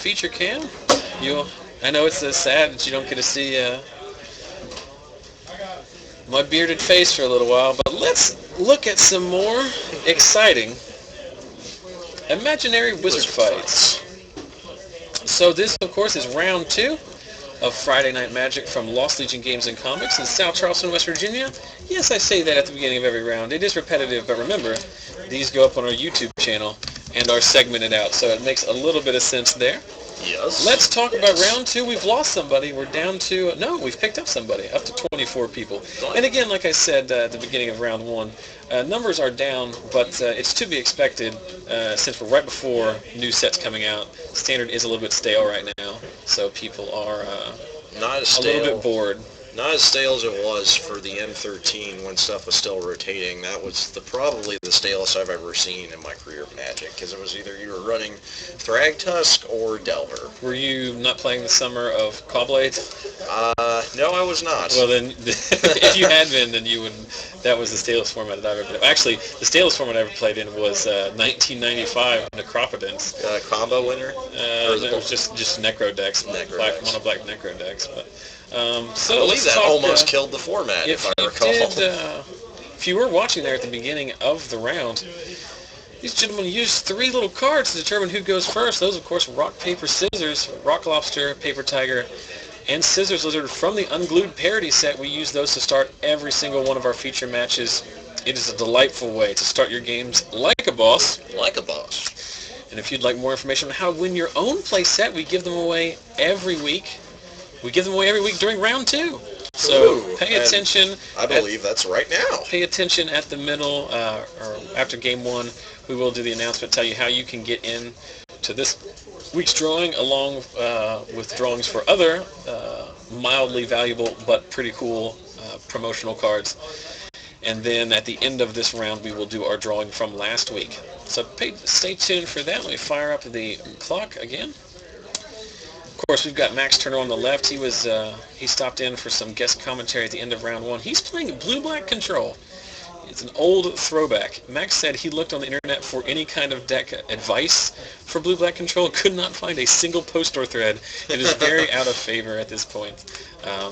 feature cam. I know it's sad that you don't get to see my bearded face for a little while, but let's look at some more exciting imaginary wizard fights. So this, of course, is round 2 of Friday Night Magic from Lost Legion Games and Comics in South Charleston, West Virginia. Yes, I say that at the beginning of every round. It is repetitive, but remember, these go up on our YouTube channel and are segmented out, so it makes a little bit of sense there. Yes. Let's talk about round 2. We've lost somebody. We're down to... No, we've picked up somebody. Up to 24 people. And again, like I said at the beginning of round 1, numbers are down, but it's to be expected since we're right before new sets coming out. Standard is a little bit stale right now, so people are not as a little bit bored. Not as stale as it was for the M13 when stuff was still rotating. That was probably the stalest I've ever seen in my career of Magic, because it was either you were running Thragtusk or Delver. Were you not playing the summer of Caw-Blade? No, I was not. Well, then, if you had been, then you would. That was the stalest format that I've ever played. Actually, the stalest format I ever played in was 1995 Necropotence. Combo winner? No, it was just Necro decks, mono black Necro decks. But so I believe that almost killed the format, if I recall. If you were watching there at the beginning of the round, these gentlemen used 3 little cards to determine who goes first. Those, of course, Rock, Paper, Scissors, Rock Lobster, Paper Tiger, and Scissors Lizard from the Unglued Parody set. We use those to start every single one of our feature matches. It is a delightful way to start your games like a boss. Like a boss. And if you'd like more information on how to win your own play set, we give them away every week. We give them away every week during round 2. So pay attention. I believe that's right now. Pay attention at the middle or after game 1. We will do the announcement, tell you how you can get in to this week's drawing, along with drawings for other mildly valuable but pretty cool promotional cards. And then at the end of this round, we will do our drawing from last week. So stay tuned for that. Let me fire up the clock again. Of course, we've got Max Turner on the left. He stopped in for some guest commentary at the end of round 1. He's playing Blue-Black Control. It's an old throwback. Max said he looked on the internet for any kind of deck advice for Blue-Black Control, could not find a single post or thread. It is very out of favor at this point.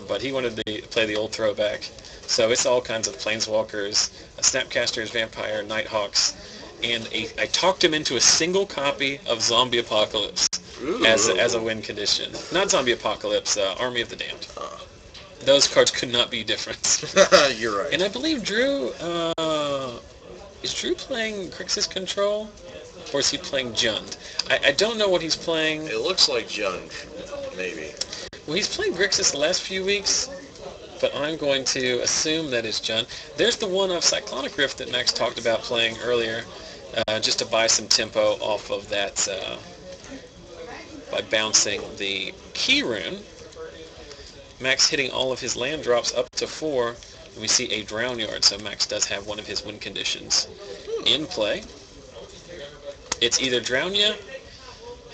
But he wanted to play the old throwback. So it's all kinds of Planeswalkers, Snapcasters, Vampire, Nighthawks, and I talked him into a single copy of Zombie Apocalypse as a win condition. Not Zombie Apocalypse, Army of the Damned. Those cards could not be different. You're right. And I believe Drew, is Drew playing Grixis Control? Or is he playing Jund? I don't know what he's playing. It looks like Jund, maybe. Well, he's played Grixis the last few weeks, but I'm going to assume that it's Jund. There's the one of Cyclonic Rift that Max talked about playing earlier, just to buy some tempo off of that by bouncing the Key Rune. Max hitting all of his land drops up to 4, and we see a Drown Yard, so Max does have one of his win conditions in play. It's either Drown Ya,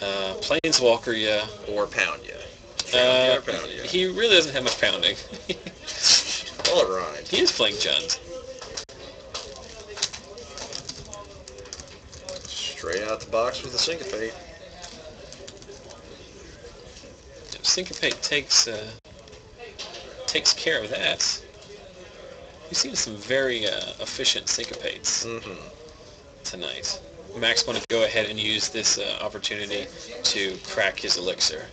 Planeswalker Ya, or Pound Ya. He really doesn't have much pounding. All right. He is playing Jund. Straight out the box with a Syncopate. Syncopate takes care of that. We've seen some very efficient Syncopates tonight. Max going to go ahead and use this opportunity to crack his elixir.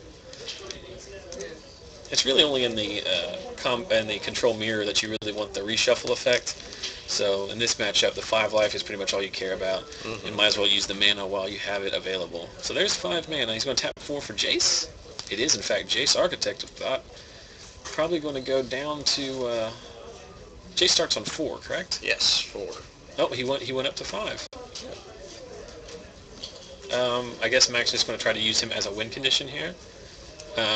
It's really only in the control mirror that you really want the reshuffle effect. So in this matchup, the 5 life is pretty much all you care about. And might as well use the mana while you have it available. So there's 5 mana. He's going to tap 4 for Jace. It is, in fact, Jace Architect of Thought. Probably going to go down to... Jace starts on 4, correct? Yes, 4. Oh, he went up to 5. I guess Max is going to try to use him as a win condition here.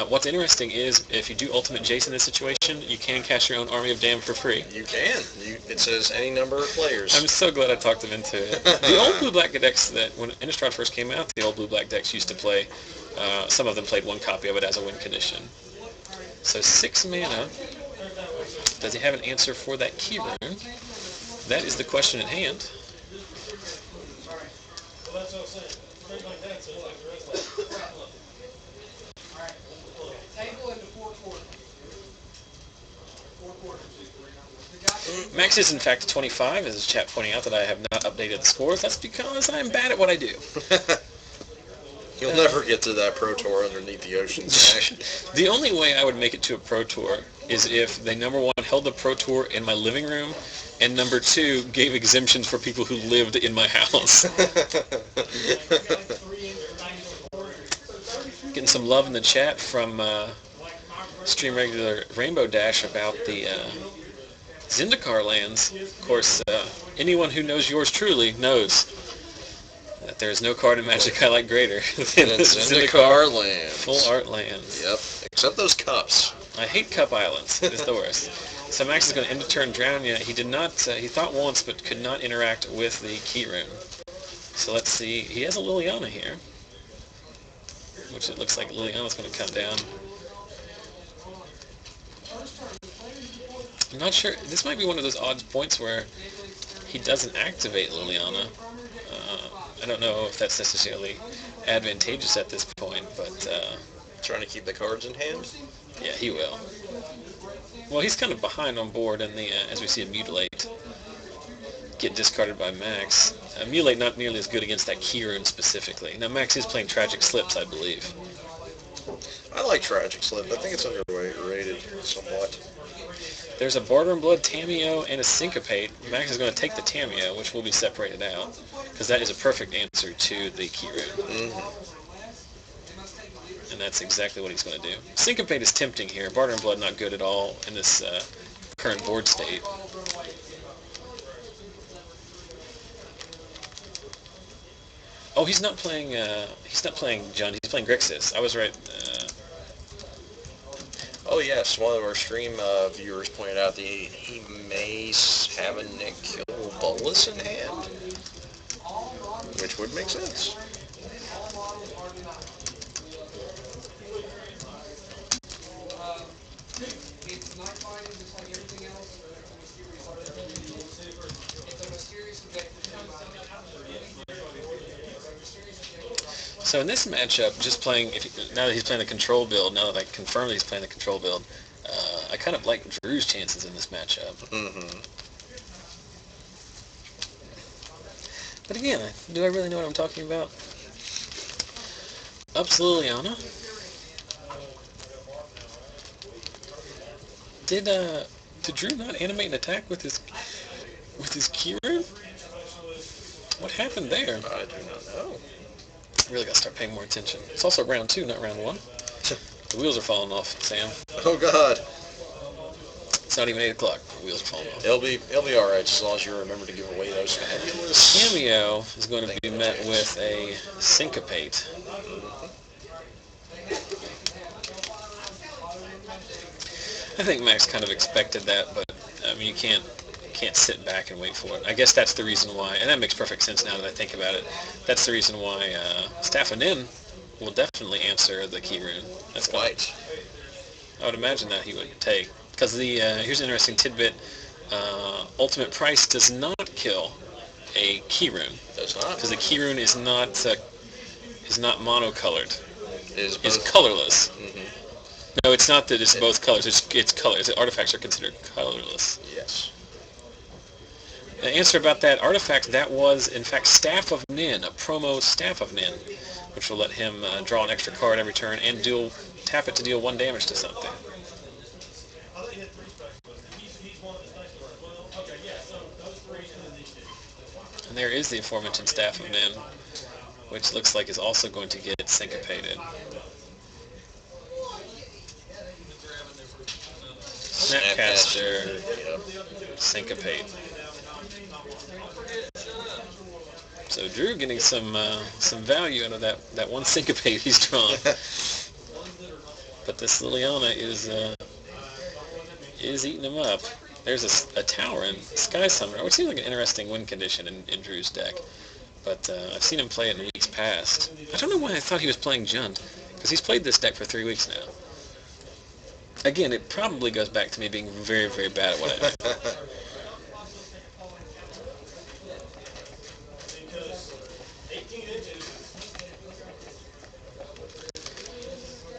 What's interesting is if you do Ultimate Jace in this situation, you can cast your own Army of Damned for free. You can. It says any number of players. I'm so glad I talked him into it. The old blue-black decks that, when Innistrad first came out, the old blue-black decks used to play, some of them played 1 copy of it as a win condition. So 6 mana. Does he have an answer for that Key Rune? That is the question at hand. Max is in fact 25, as his chat pointing out that I have not updated the scores. That's because I'm bad at what I do. You'll never get to that Pro Tour underneath the ocean, Zach. The only way I would make it to a Pro Tour is if they, number one, held the Pro Tour in my living room, and number two, gave exemptions for people who lived in my house. Getting some love in the chat from Stream Regular Rainbow Dash about the Zendikar lands. Of course, anyone who knows yours truly knows that there is no card in Magic I like greater than the Zendikar lands. Full art lands. Yep, except those cups. I hate Cup Islands. It's the worst. So Max is going to end the turn drown yet. He did not, he thought once, but could not interact with the key rune. So let's see. He has a Liliana here, which it looks like Liliana's going to come down. I'm not sure. This might be one of those odd points where he doesn't activate Liliana. I don't know if that's necessarily advantageous at this point, but... Trying to keep the cards in hand? Yeah, he will. Well, he's kind of behind on board in the, as we see a Mutilate get discarded by Max. Mutilate not nearly as good against that key rune specifically. Now, Max is playing Tragic Slips, I believe. I like Tragic Slip. I think it's underrated somewhat. There's a Barter in Blood, Tameo, and a Syncopate. Max is going to take the Tameo, which will be separated out, because that is a perfect answer to the key rune. Mm-hmm. And that's exactly what he's going to do. Syncopate is tempting here. Barter in Blood not good at all in this current board state. Oh, he's not playing Jund. He's playing Grixis. I was right. Oh yes, one of our stream viewers pointed out that he may have a Nick Kill Bolas in hand, which would make sense. So in this matchup, just playing, now that he's playing the control build, now that I confirmed that he's playing the control build, I kind of like Drew's chances in this matchup. Mm-hmm. But again, do I really know what I'm talking about? Ups Liliana. Did Drew not animate an attack with his key rune? What happened there? I do not know. Really got to start paying more attention. It's also round 2, not round 1. The wheels are falling off, Sam. Oh God. It's not even 8 o'clock. The wheels are falling off. It'll be all right as long as you remember to give away those fabulous. Cameo is going to be met with a Syncopate. I think Max kind of expected that, but I mean you can't sit back and wait for it. I guess that's the reason why, and that makes perfect sense now that I think about it. That's the reason why FNM will definitely answer the key rune. That's right. I would imagine that he would take, because the here's an interesting tidbit. Ultimate Price does not kill a key rune. Does not. Because the key rune is not monocolored. It's colorless. Mm-hmm. No, it's not that it's both colors. It's colors. Artifacts are considered colorless. Yes. The answer about that artifact, that was, in fact, Staff of Nin, a promo Staff of Nin, which will let him draw an extra card every turn and tap it to deal 1 damage to something. And there is the aforementioned Staff of Nin, which looks like is also going to get syncopated. Snapcaster, syncopate. So Drew getting some value out of that one syncopate he's drawn. But this Liliana is eating him up. There's a tower in Sky Summoner, which seems like an interesting win condition in Drew's deck. But I've seen him play it in weeks past. I don't know why I thought he was playing Jund, because he's played this deck for 3 weeks now. Again, it probably goes back to me being very, very bad at what I do.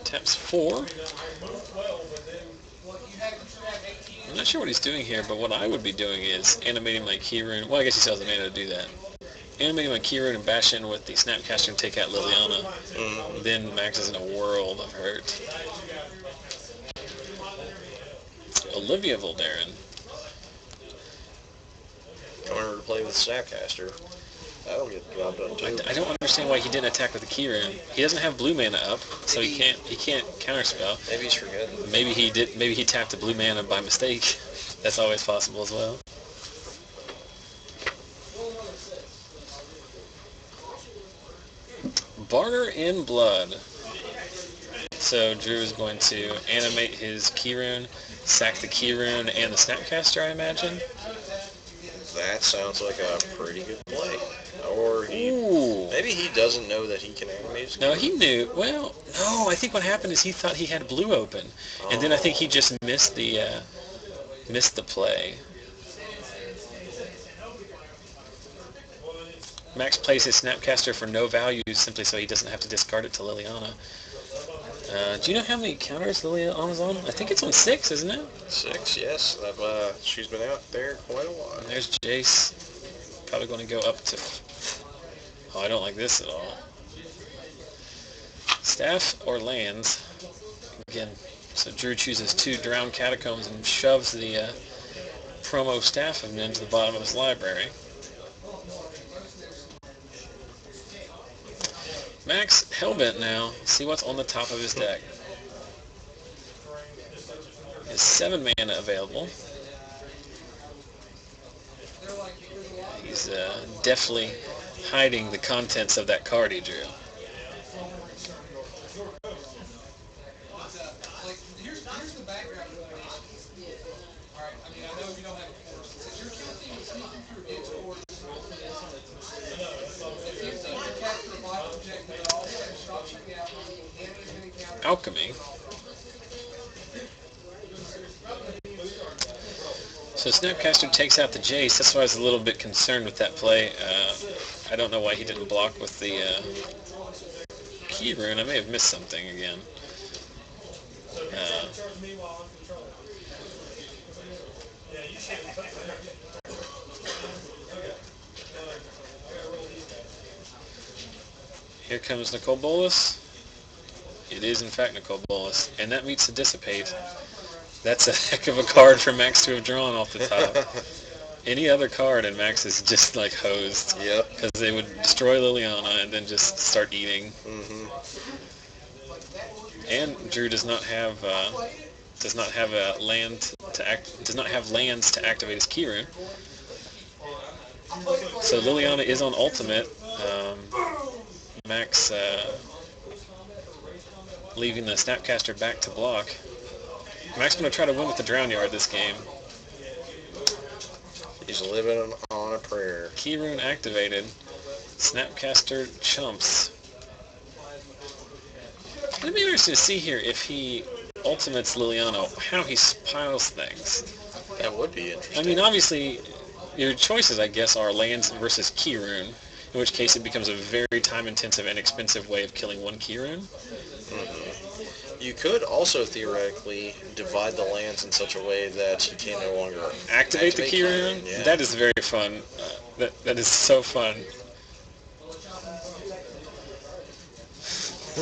Taps 4. I'm not sure what he's doing here, but what I would be doing is animating my Keyrune. Well, I guess he still has the mana to do that. Animating my Keyrune and bash in with the Snapcaster and take out Liliana. Then Max is in a world of hurt. Olivia Voldaren. Coming over to play with Snapcaster. That'll get the job done too. I don't understand why he didn't attack with the Keyrune. He doesn't have blue mana up, so he can't counterspell. Maybe he's forgetting. Maybe he did. Maybe he tapped the blue mana by mistake. That's always possible as well. Barter in Blood. So Drew is going to animate his Keyrune, sack the Keyrune and the Snapcaster, I imagine. That sounds like a pretty good play. Or maybe he doesn't know that he can animate his Keyrune. No, he knew. Well, no, I think what happened is he thought he had blue open. And then I think he just missed the play. Max plays his Snapcaster for no value simply so he doesn't have to discard it to Liliana. Do you know how many counters Liliana's on? I think it's on 6, isn't it? 6, yes. She's been out there quite a while. And there's Jace. Probably going to go up to... Oh, I don't like this at all. Staff or lands. Again, so Drew chooses 2 Drowned Catacombs and shoves the promo staff of into the bottom of his library. Max hellbent now. See what's on the top of his deck. Is 7 mana available. He's definitely hiding the contents of that card he drew. Alchemy. So Snapcaster takes out the Jace. That's why I was a little bit concerned with that play. I don't know why he didn't block with the Keyrune. I may have missed something again. Here comes Nicol Bolas. It is, in fact, Nicol Bolas. And that meets the Dissipate. That's a heck of a card for Max to have drawn off the top. Any other card, and Max is just, like, hosed. Yep. Because they would destroy Liliana and then just start eating. And Drew does not have lands to activate his Keyrune. So Liliana is on ultimate. Max leaving the Snapcaster back to block. Max going to try to win with the Drown Yard this game. He's living on a prayer. Keyrune activated. Snapcaster chumps. It'd be interesting to see here if he ultimates Liliana, how he piles things. That would be interesting. I mean, obviously, your choices, I guess, are lands versus Keyrune, in which case it becomes a very time-intensive and expensive way of killing one Keyrune. You could also theoretically divide the lands in such a way that you can no longer activate the Keyrune. Yeah. That is very fun. That is so fun.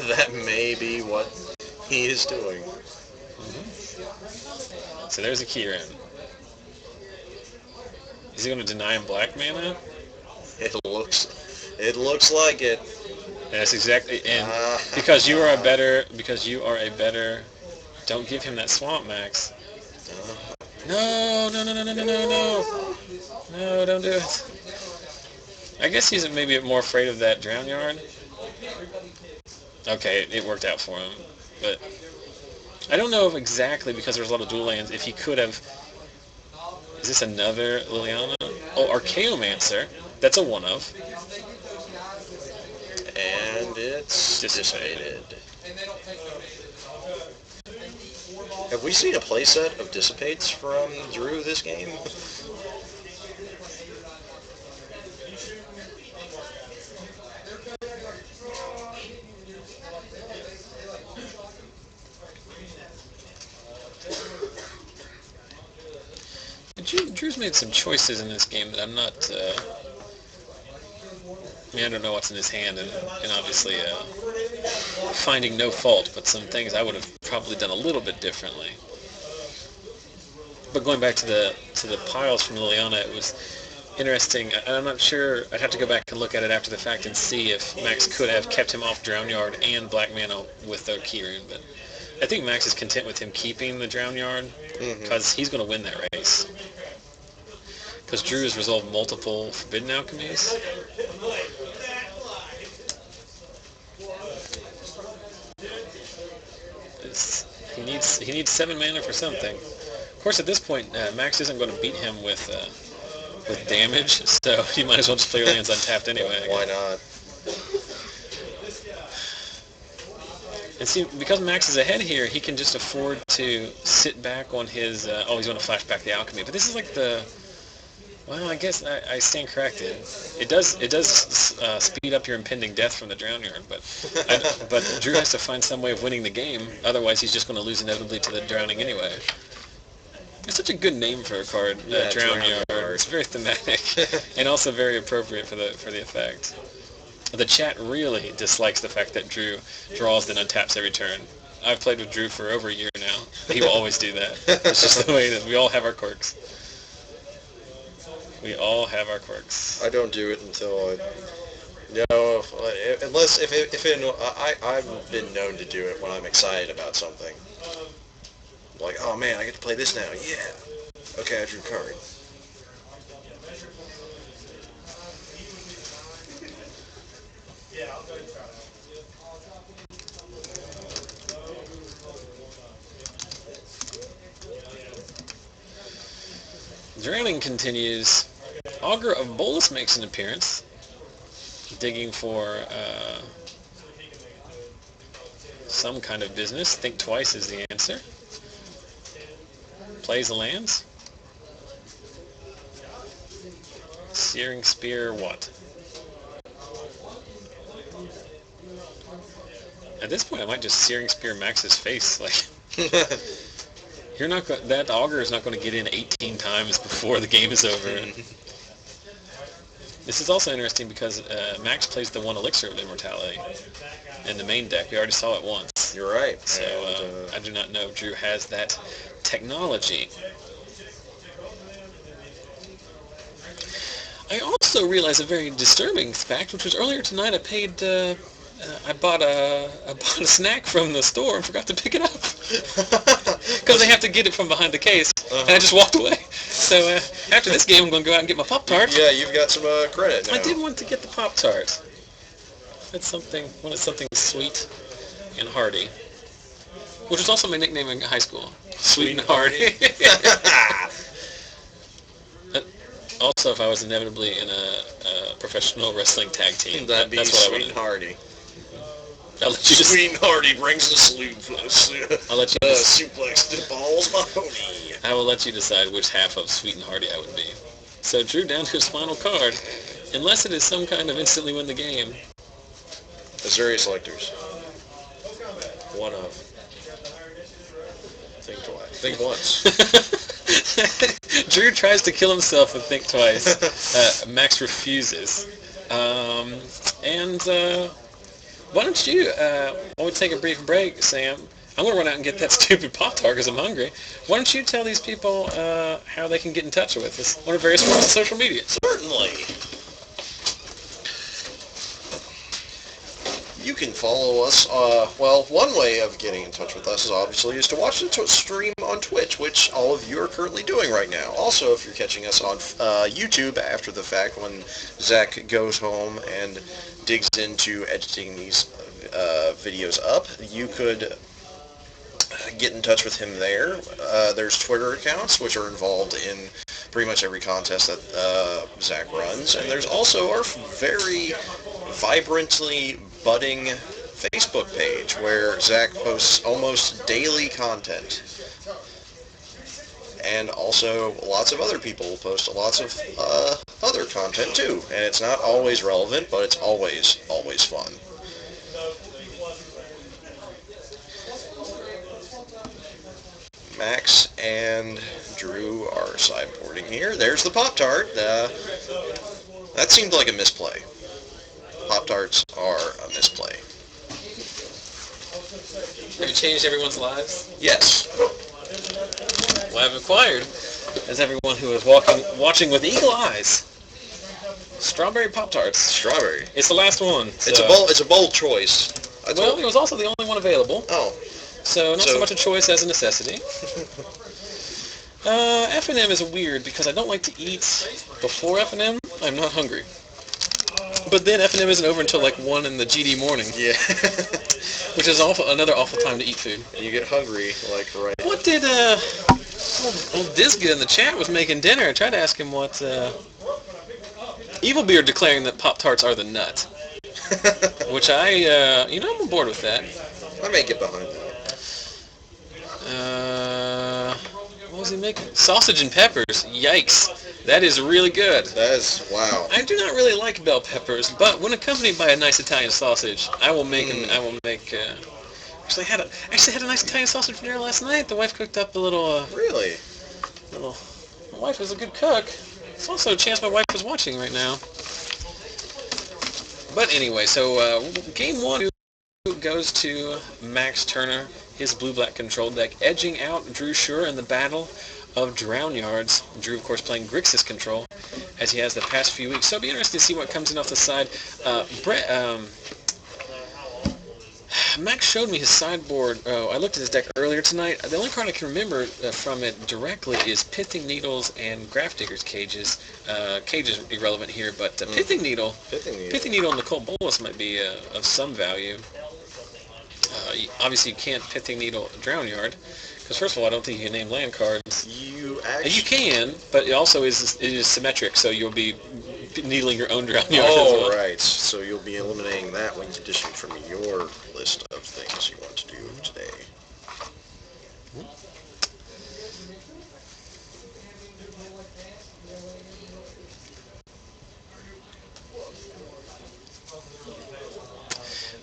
That may be what he is doing. So there's a Keyrune. Is he going to deny him black mana? It looks like it. That's exactly, and because you are a better, don't give him that swamp, Max. No, don't do it. I guess he's maybe more afraid of that Drown Yard. Okay, it worked out for him, but I don't know if exactly, because there's a lot of dual lands, if he could have. Is this another Liliana? Oh, Archaeomancer. That's a one-of. And it's dissipated. Have we seen a playset of Dissipates from Drew this game? Drew's made some choices in this game that I'm not. I don't know what's in his hand, and obviously finding no fault, but some things I would have probably done a little bit differently. But going back to the piles from Liliana, it was interesting. I'm not sure. I'd have to go back and look at it after the fact and see if Maxx could have kept him off Drown Yard and Black Mana with the Keyrune. But I think Maxx is content with him keeping the Drown Yard because he's going to win that race. Because Drew has resolved multiple Forbidden Alchemies. He needs 7 mana for something. Of course, at this point, Maxx isn't going to beat him with damage, so he might as well just play your lands untapped anyway. Why not? And see, because Maxx is ahead here, he can just afford to sit back on his... he's going to flash back the alchemy. But this is like the... Well, I guess I stand corrected. It does speed up your impending death from the Drown Yard, but Drew has to find some way of winning the game. Otherwise, he's just going to lose inevitably to the drowning anyway. It's such a good name for a card, Drown Yard. It's very thematic and also very appropriate for the effect. The chat really dislikes the fact that Drew draws then untaps every turn. I've played with Drew for over a year now. He will always do that. It's just the way that we all have our quirks. We all have our quirks. I don't do it until I've been known to do it when I'm excited about something. Like, oh man, I get to play this now. Yeah. Okay, I drew a card. Drowning continues. Augur of Bolus makes an appearance, digging for some kind of business. Think twice is the answer. Plays the lands. Searing Spear what? At this point, I might just Searing Spear Max's face. Like, you're not that Augur is not going to get in 18 times before the game is over. This is also interesting because Maxx plays the 1 Elixir of Immortality in the main deck. We already saw it once. You're right. So I do not know if Drew has that technology. I also realized a very disturbing fact, which was earlier tonight. I bought a snack from the store and forgot to pick it up because they have to get it from behind the case, and I just walked away. So after this game, I'm going to go out and get my Pop-Tart. Yeah, you've got some credit now. I did want to get the Pop-Tart. Wanted something sweet and hearty, which was also my nickname in high school. Sweet and hearty. Also, if I was inevitably in a professional wrestling tag team, that'd be that's what Sweet and Hardy. I'll let you Sweet and Hardy brings the salute. I'll let you suplex to balls Mahoney. I will let you decide which half of Sweet and Hardy I would be. So Drew down to his final card, unless it is some kind of instantly win the game. Azurius Selectors. One of. Think twice. Think once. Drew tries to kill himself with Think Twice. Maxx refuses. Why don't you, while we take a brief break, Sam, I'm going to run out and get that stupid Pop-Tart because I'm hungry. Why don't you tell these people how they can get in touch with us on our various forms of social media? Certainly. You can follow us, one way of getting in touch with us is to watch the stream on Twitch, which all of you are currently doing right now. Also, if you're catching us on YouTube after the fact, when Zach goes home and digs into editing these videos up, you could get in touch with him there. There's Twitter accounts, which are involved in pretty much every contest that Zach runs, and there's also our very vibrantly budding Facebook page where Zach posts almost daily content. And also lots of other people post lots of other content too. And it's not always relevant, but it's always fun. Max and Drew are sideboarding here. There's the Pop-Tart. That seemed like a misplay. Pop-Tarts are a misplay. Have you changed everyone's lives? Yes. Well, I've acquired, as everyone who is watching with eagle eyes, strawberry Pop-Tarts. Strawberry. It's the last one. So. It's a bold choice. Well, it was also the only one available. Oh. So not so much a choice as a necessity. FNM is weird because I don't like to eat before FNM. I'm not hungry. But then FNM isn't over until like 1 in the GD morning. Yeah. Which is another awful time to eat food. And you get hungry, like, right. What did old Dizga in the chat was making dinner? I tried to ask him what... Evil Beard declaring that Pop-Tarts are the nut. Which I'm on board with that. I may get behind that. What was he making? Sausage and peppers. Yikes. That is really good. That is, wow. I do not really like bell peppers, but when accompanied by a nice Italian sausage, I will make. Actually had a nice Italian sausage for dinner last night. The wife cooked up a little. Really? My wife is a good cook. It's also a chance my wife is watching right now. But anyway, so game 1 goes to Max Turner, his blue-black control deck, edging out Drew Scherr in the battle of Drown Yards. Drew, of course, playing Grixis control, as he has the past few weeks. So it'll be interesting to see what comes in off the side. Max showed me his sideboard. I looked at his deck earlier tonight. The only card I can remember from it directly is Pithing Needles and Grafdigger's Cages. Cage is irrelevant here, but Pithing Needle and the Cold Bolus might be of some value. Obviously, you can't Pithing Needle Drown Yard, because first of all, I don't think you can name land cards. You can, but it also is symmetric, so you'll be needling your own Drown Yard. Oh, as well. right. So you'll be eliminating that when addition from your list of things you want to do today. Mm-hmm.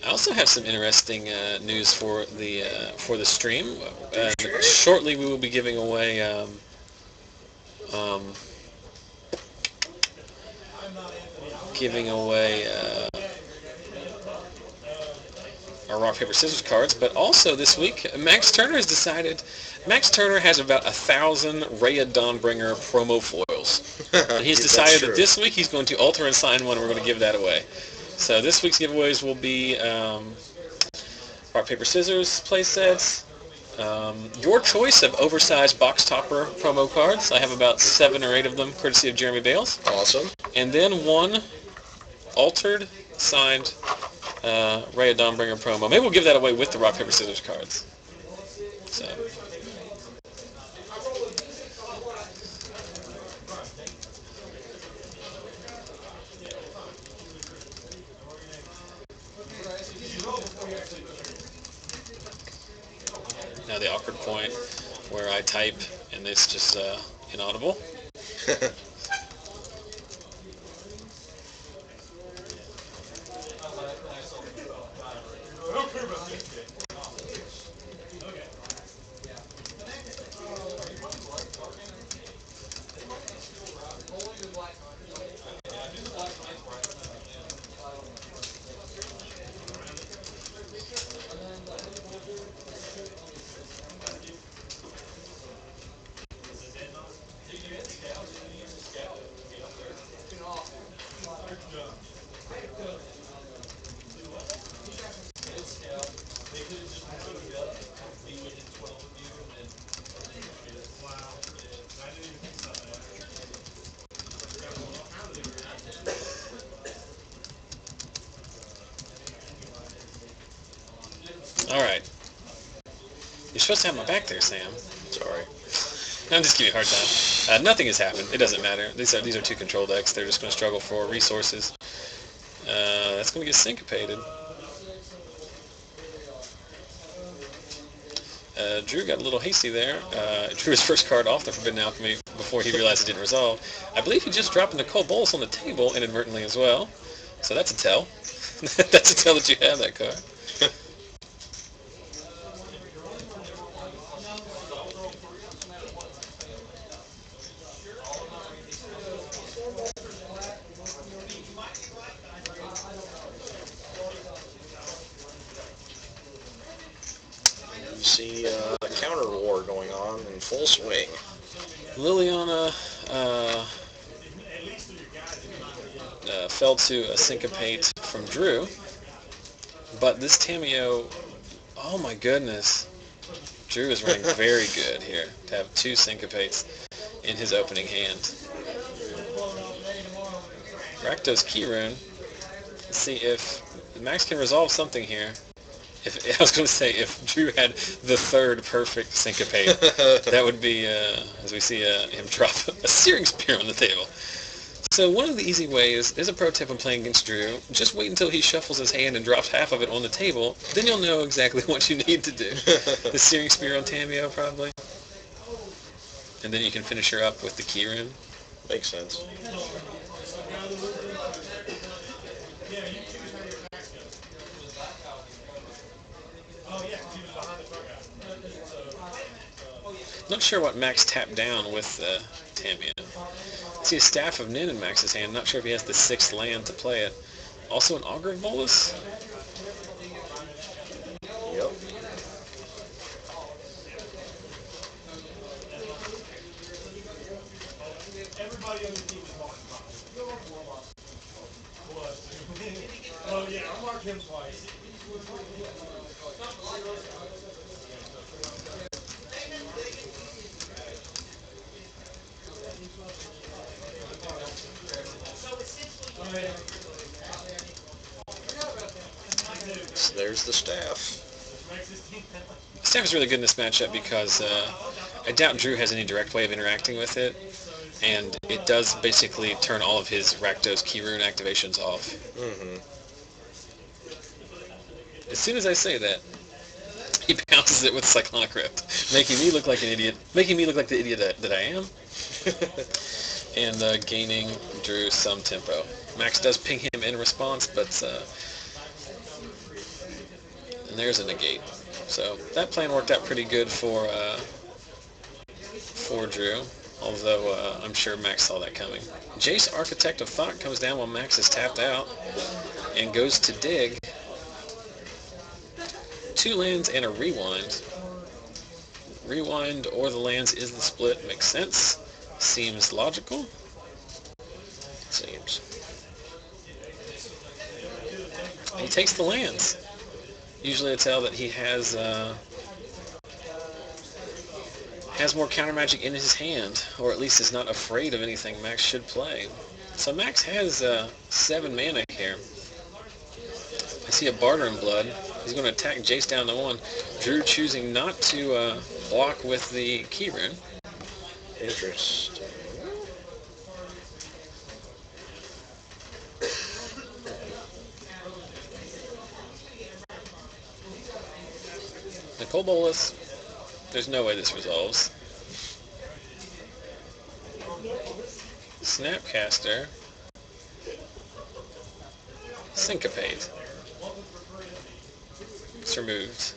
I also have some interesting news for the stream. Shortly, we will be giving away our rock paper scissors cards. But also this week, Max Turner has decided. Max Turner has about 1,000 Rhea Dawnbringer promo foils. And he's decided that this week he's going to alter and sign one, and we're going to give that away. So this week's giveaways will be rock, paper, scissors play sets, your choice of oversized box topper promo cards. I have about 7 or 8 of them, courtesy of Jeremy Bales. Awesome. And then 1 altered, signed Rhea Dawnbringer promo. Maybe we'll give that away with the rock, paper, scissors cards. So... Now the awkward point where I type and it's just inaudible. All right. You're supposed to have my back there, Sam. Sorry. I'm just giving you a hard time. Nothing has happened. It doesn't matter. These are 2 control decks. They're just going to struggle for resources. That's going to get syncopated. Drew got a little hasty there. Drew his first card off the Forbidden Alchemy before he realized it didn't resolve. I believe he just dropped a Cold Bolus on the table inadvertently as well. So that's a tell. That's a tell that you have that card. You see a counter war going on in full swing. Liliana fell to a syncopate from Drew, but this Tameo, oh my goodness, Drew is running very good here to have 2 syncopates in his opening hand. Rakdos Keyrune. Let's see if Max can resolve something here. I was going to say, if Drew had the 3rd perfect syncopate, that would be, as we see him drop a searing spear on the table. So one of the easy ways, is a pro tip when playing against Drew, just wait until he shuffles his hand and drops half of it on the table, then you'll know exactly what you need to do. The searing spear on Tameo, probably. And then you can finish her up with the Keyrune. Makes sense. Not sure what Max tapped down with Tameo. I see a Staff of Nin in Max's hand. Not sure if he has the 6th land to play it. Also an Augur of Bolus? Yep. Oh yeah, I marked him twice. So there's the staff. Staff is really good in this matchup because I doubt Drew has any direct way of interacting with it, and it does basically turn all of his Rakdos Keyrune activations off. Mm-hmm. As soon as I say that, he bounces it with Cyclonic Rift, making me look like an idiot, making me look like the idiot that I am, and gaining Drew some tempo. Max does ping him in response, but and there's a negate. So that plan worked out pretty good for Drew, although I'm sure Max saw that coming. Jace, Architect of Thought, comes down while Max is tapped out and goes to dig. 2 lands and a rewind. Rewind or the lands is the split. Makes sense. Seems logical. Seems. He takes the lands. Usually a tell that he has more counter magic in his hand, or at least is not afraid of anything Max should play. So Max has 7 mana here. I see a Barter in Blood. He's going to attack Jace down to 1. Drew choosing not to block with the Keyrune. Interesting. Nicole Bolas. There's no way this resolves. Snapcaster. Syncopate. It's removed.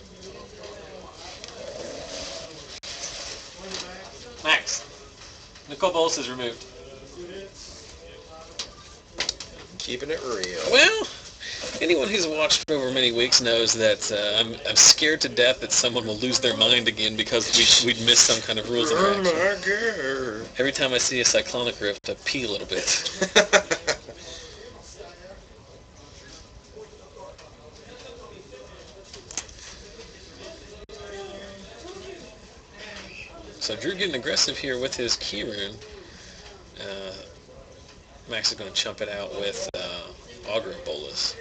Max. Nicole Bolas is removed. Keeping it real. Well, anyone who's watched over many weeks knows that I'm scared to death that someone will lose their mind again because we'd missed some kind of rules interaction. Every time I see a Cyclonic Rift, I pee a little bit. So Drew getting aggressive here with his Keyrune. Max is going to chump it out with Augur of Bolus.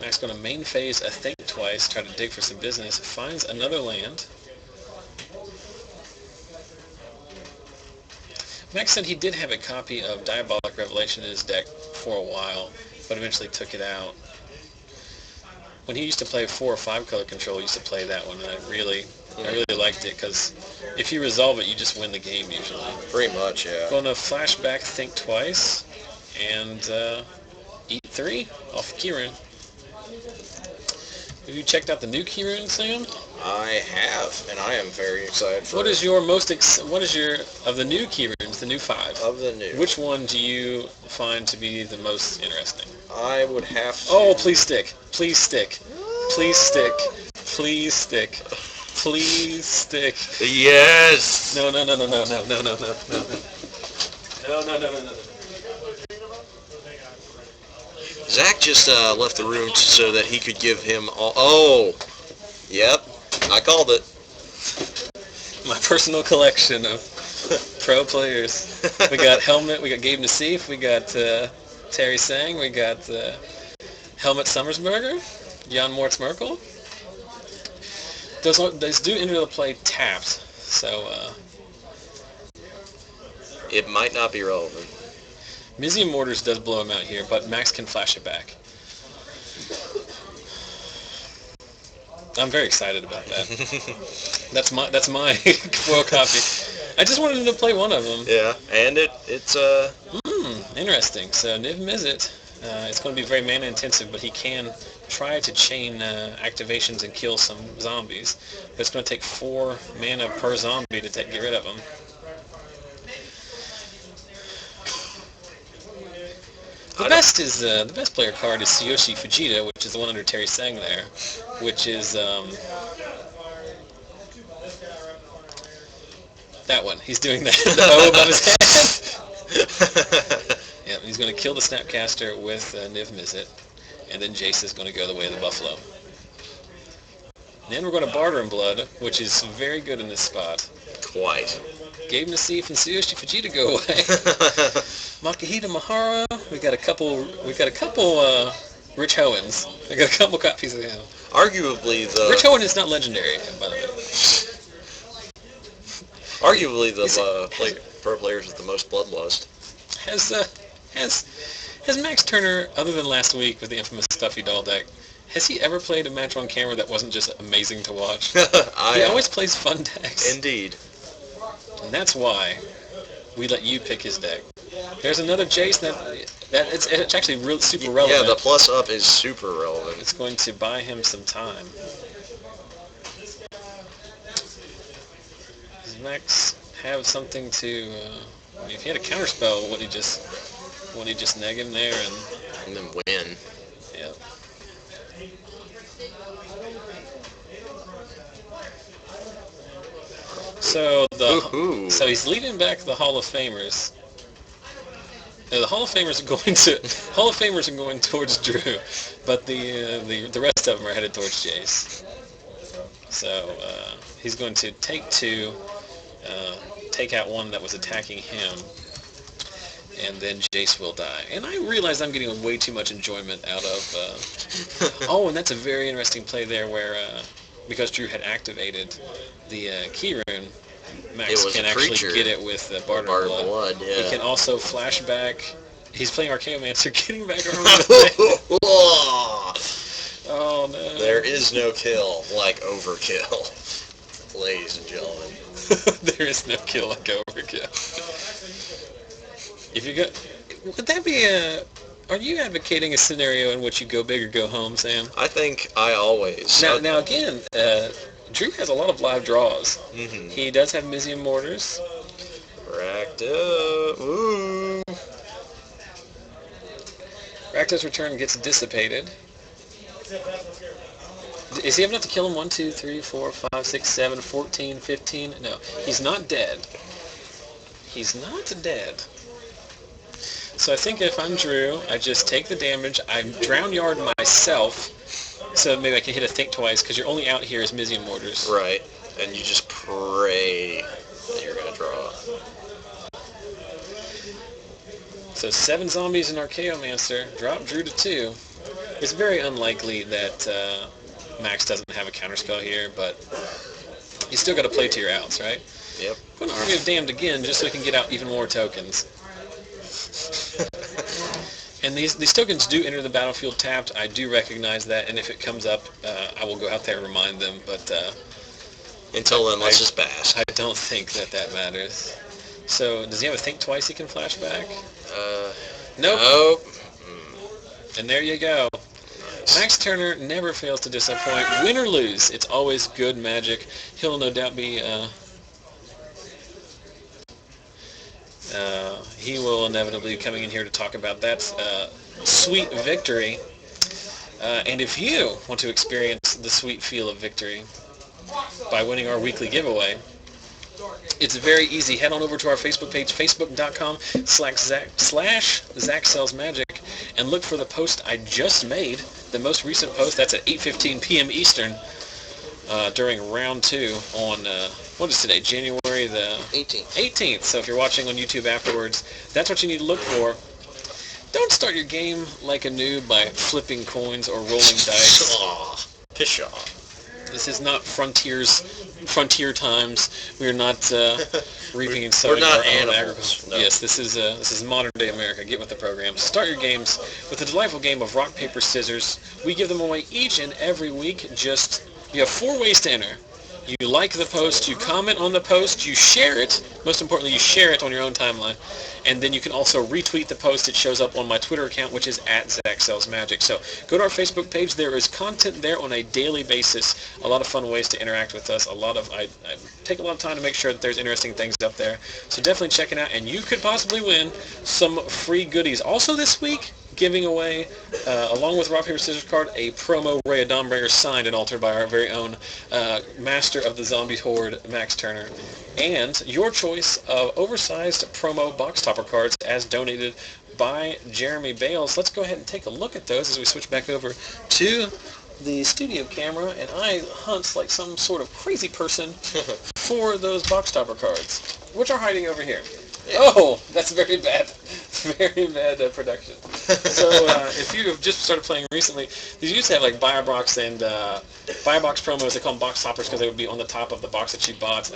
Max going to main phase a Think Twice, try to dig for some business, finds another land. Max said he did have a copy of Diabolic Revelation in his deck for a while, but eventually took it out. When he used to play 4 or 5 color control, he used to play that one, and I really liked it, because if you resolve it, you just win the game usually. Pretty much, yeah. Going to flashback Think Twice, and eat 3 off Keyrune. Have you checked out the new Keyrune, Sam? I have, and I am very excited for What it. is your of the new Keyrunes, It's the new 5. Of the new. Which one do you find to be the most interesting? I would have to... Oh, please stick. Please stick. Please stick. Please stick. Please stick. Yes! No, no, no, no, no, no, no, no, no, no, no. No, no, no, no, no. Zach just left the room so that he could give him all... Oh! Yep. I called it. My personal collection of pro players. We got Helmet, we got Gabe Nassif, we got Terry Sang, we got Helmet Summersberger, Jan Mortz Merkel. Those do enter the play tapped, so It might not be relevant. Mizium Mortars does blow him out here, but Maxx can flash it back. I'm very excited about that. That's my foil copy. I just wanted him to play one of them. Yeah, and it's Interesting. So Niv Mizzet, it's going to be very mana intensive, but he can try to chain activations and kill some zombies. But it's going to take 4 mana per zombie to get rid of them. The best player card is Tsuyoshi Fujita, which is the one under Terry Sang there, which is that one. He's doing that. The O above his head. Yeah, he's going to kill the Snapcaster with Niv Mizzet, and then Jace is going to go the way of the Buffalo. Then we're going to Barter in Blood, which is very good in this spot. quite. Gabe Nassif and Tsuyoshi Fujita go away. Makihita Mahara. We got a couple. Rich Howens. We got a couple copies of him. Arguably the Rich Howen is not legendary, by the way. Arguably the pro players with the most bloodlust. Has Max Turner, other than last week with the infamous Stuffy Doll deck, has he ever played a match on camera that wasn't just amazing to watch? He always plays fun decks. Indeed. And that's why we let you pick his deck. There's another Jace that it's actually real super relevant. Yeah, the plus up is super relevant. It's going to buy him some time. Does Max have something to? If he had a counterspell, would he just neg him there And then win. Yeah. So so he's leading back the Hall of Famers. Now, the Hall of Famers are going towards Drew, but the rest of them are headed towards Jace. So he's going to take 2, take out one that was attacking him, and then Jace will die. And I realize I'm getting way too much enjoyment out of... oh, and that's a very interesting play there where, because Drew had activated the key rune, Max can actually get it with Barter Blood. Yeah. He can also flash back. He's playing Archaeomancer, getting back around the Oh, no. There is no kill like overkill, ladies and gentlemen. There is no kill like overkill. If you would that be are you advocating a scenario in which you go big or go home, Sam? I think I always. Now again, Drew has a lot of live draws. Mm-hmm. He does have Mizium Mortars. Racked up. Ooh. Rakdos Return gets dissipated. Is he have enough to kill him? 1, 2, 3, 4, 5, 6, 7, 14, 15? No, he's not dead. He's not dead. So I think if I'm Drew, I just take the damage. I Drown Yard myself, so maybe I can hit a Think Twice, because your only out here is Mizium Mortars. Right, and you just pray that you're going to draw. So 7 zombies and Archaeomancer. Drop Drew to 2. It's very unlikely that Max doesn't have a counterspell here, but you still got to play to your outs, right? Yep. Put an Army of Damned again, just so we can get out even more tokens. And these tokens do enter the battlefield tapped. I do recognize that, and if it comes up, I will go out there and remind them. But until then, let's just bask. I don't think that matters. So does he have a Think Twice he can flash back? Nope. Nope. And there you go. Max Turner never fails to disappoint. Win or lose, it's always good magic. He'll no doubt be he will inevitably be coming in here to talk about that sweet victory. And if you want to experience the sweet feel of victory by winning our weekly giveaway, it's very easy. Head on over to our Facebook page, facebook.com/ZachSellsMagic, and look for the post I just made, the most recent post. That's at 8:15 p.m. Eastern during round 2 on, what is today, January the 18th. So if you're watching on YouTube afterwards, that's what you need to look for. Don't start your game like a noob by flipping coins or rolling dice. Pish off. This is not frontier times. We are not reaping and sowing We're not our own animals. agriculture. No. Yes, this is modern day America. Get with the program. Start your games with the delightful game of rock, paper, scissors. We give them away each and every week. You have 4 ways to enter. You like the post, you comment on the post, you share it. Most importantly, you share it on your own timeline. And then you can also retweet the post. It shows up on my Twitter account, which is @ZachSellsMagic. So go to our Facebook page. There is content there on a daily basis. A lot of fun ways to interact with us. I take a lot of time to make sure that there's interesting things up there. So definitely check it out. And you could possibly win some free goodies. Also this week, giving away, along with Rock, Paper, Scissors card, a promo Ray Dawnbringer signed and altered by our very own master of the zombie horde, Max Turner, and your choice of oversized promo box topper cards as donated by Jeremy Bales. Let's go ahead and take a look at those as we switch back over to the studio camera, and I hunt like some sort of crazy person for those box topper cards, which are hiding over here. Yeah. Oh, that's very bad. Very bad production. So if you have just started playing recently, these used to have like buy a box and buy a box promos. They call them box toppers because they would be on the top of the box that you bought.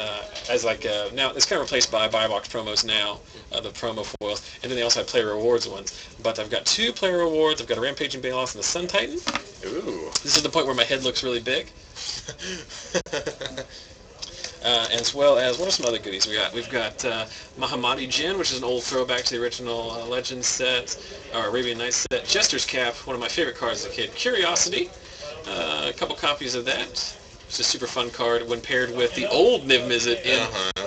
As like now it's kind of replaced by buy a box promos now, the promo foils, and then they also have player rewards ones. But I've got 2 player rewards. I've got a Rampaging Bailoff and the Sun Titan. Ooh. This is the point where my head looks really big. As well as, what are some other goodies we got? We've got Mahamadi Jinn, which is an old throwback to the original Legends set, or Arabian Nights set. Jester's Cap, one of my favorite cards as a kid. Curiosity, a couple copies of that. It's a super fun card when paired with the old Niv Mizzet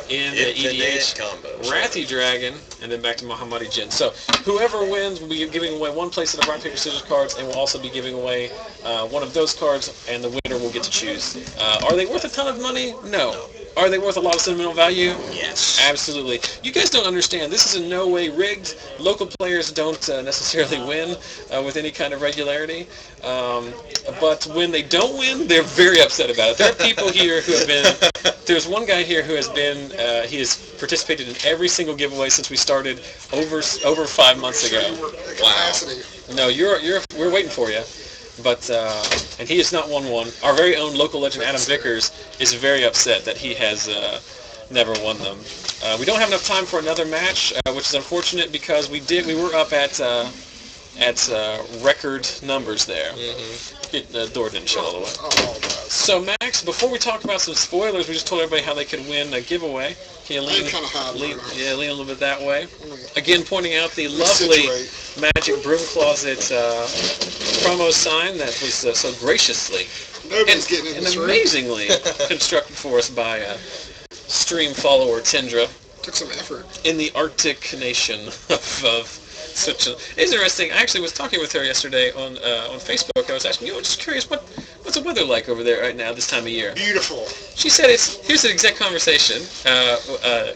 in the EDH combo. Wrathy Dragon, and then back to Mahamadi Jinn. So whoever wins will be giving away 1 playset of Rock, Paper, Scissors cards, and we'll also be giving away one of those cards, and the winner will get to choose. Are they worth a ton of money? No. Are they worth a lot of sentimental value? Yes. Absolutely. You guys don't understand. This is in no way rigged. Local players don't necessarily win with any kind of regularity. But when they don't win, they're very upset about it. There are people here who have been... There's one guy here who has been... he has participated in every single giveaway since we started over 5 months ago. Wow. No, we're waiting for you. But, and he has not won one. Our very own local legend, Adam Vickers, is very upset that he has never won them. We don't have enough time for another match, which is unfortunate because we were up at record numbers there. The door didn't shut all the way. So, Max, before we talk about some spoilers, we just told everybody how they could win a giveaway. Can you lean a little bit that way? Again, pointing out the lovely Magic Broom Closet promo sign that was so graciously and amazingly constructed for us by stream follower Tindra. Took some effort. In the Arctic nation of such a... Interesting. I actually was talking with her yesterday on Facebook. I was asking, just curious, what's the weather like over there right now this time of year? Beautiful. She said here's the exact conversation,